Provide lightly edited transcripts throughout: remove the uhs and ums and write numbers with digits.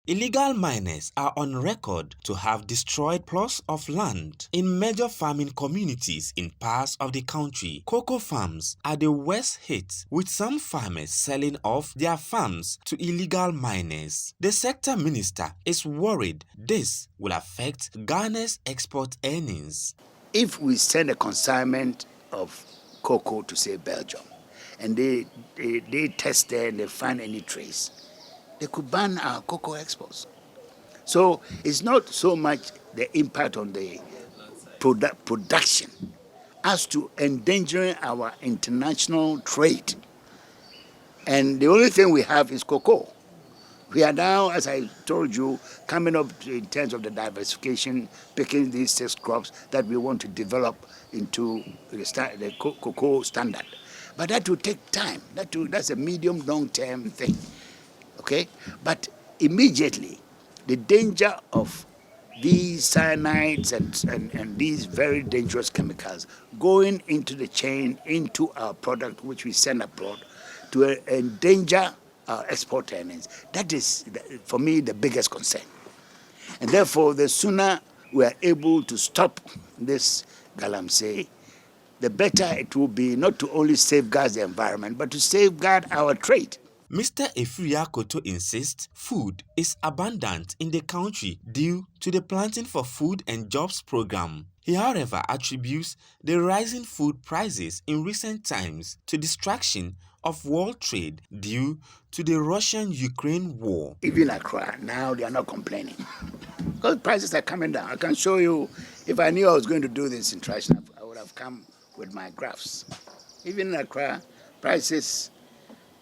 Illegal miners are on record to have destroyed plots of land in major farming communities in parts of the country. Cocoa farms are the worst hit, with some farmers selling off their farms to illegal miners. The sector minister is worried this will affect Ghana's export earnings. If we send a consignment of cocoa to, say, Belgium, and they test there and they find any trace, they could ban our cocoa exports. So it's not so much the impact on the production as to endangering our international trade. And the only thing we have is cocoa. We are now, as I told you, coming up in terms of the diversification, picking these 6 crops that we want to develop into the cocoa standard. But that will take time. That's a medium, long-term thing. Okay? But immediately, the danger of these cyanides and these very dangerous chemicals going into the chain, into our product, which we send abroad, to endanger our export earnings, that is, for me, the biggest concern. And therefore, the sooner we are able to stop this galamsey, the better it will be, not to only safeguard the environment, but to safeguard our trade. Mr. Efriakoto insists food is abundant in the country due to the Planting for Food and Jobs program. He, however, attributes the rising food prices in recent times to distraction of world trade due to the Russian-Ukraine war. Even Accra, now they are not complaining because prices are coming down. I can show you, if I knew I was going to do this in Trash, I would have come with my graphs. Even in Accra, prices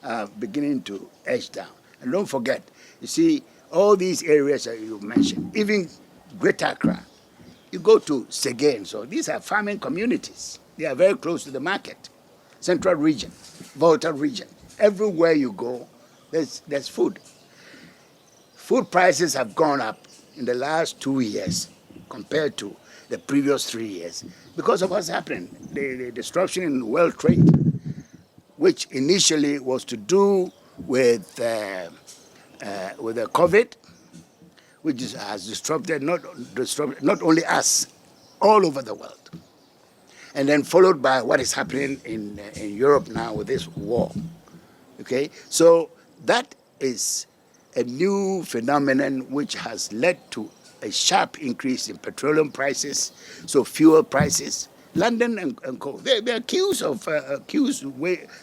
are beginning to edge down. And don't forget, you see, all these areas that you mentioned, even Greater Accra, you go to Seguin, so these are farming communities. They are very close to the market. Central region, Volta region, everywhere you go, there's food. Food prices have gone up in the last 2 years compared to the previous 3 years because of what's happening, the disruption in world trade, which initially was to do with the COVID, which has disrupted not only us, all over the world. And then followed by what is happening in Europe now with this war. Okay, so that is a new phenomenon which has led to a sharp increase in petroleum prices, so fuel prices. London and coal, there are queues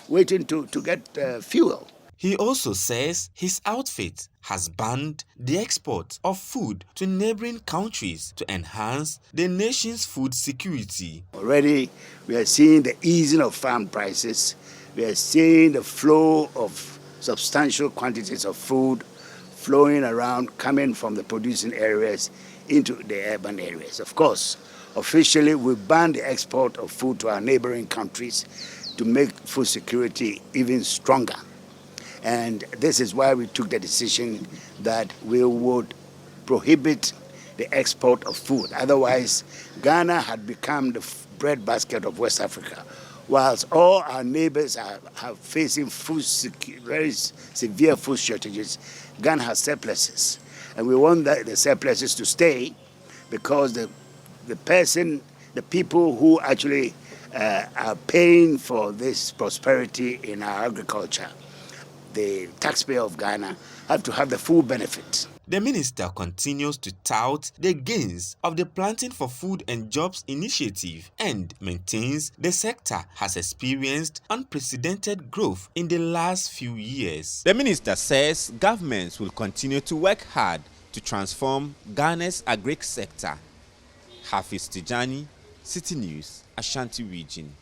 waiting to get fuel. He also says his outfit has banned the export of food to neighboring countries to enhance the nation's food security. Already, we are seeing the easing of farm prices. We are seeing the flow of substantial quantities of food flowing around, coming from the producing areas into the urban areas. Of course, officially, we banned the export of food to our neighboring countries to make food security even stronger. And this is why we took the decision that we would prohibit the export of food. Otherwise, Ghana had become the breadbasket of West Africa, whilst all our neighbors are facing very severe food shortages. Ghana has surpluses, and we want the surpluses to stay because the people who actually are paying for this prosperity in our agriculture, the taxpayer of Ghana, have to have the full benefit. The minister continues to tout the gains of the Planting for Food and Jobs initiative and maintains the sector has experienced unprecedented growth in the last few years. The minister says governments will continue to work hard to transform Ghana's agric sector. Hafiz Tijani, Citi News, Ashanti Region.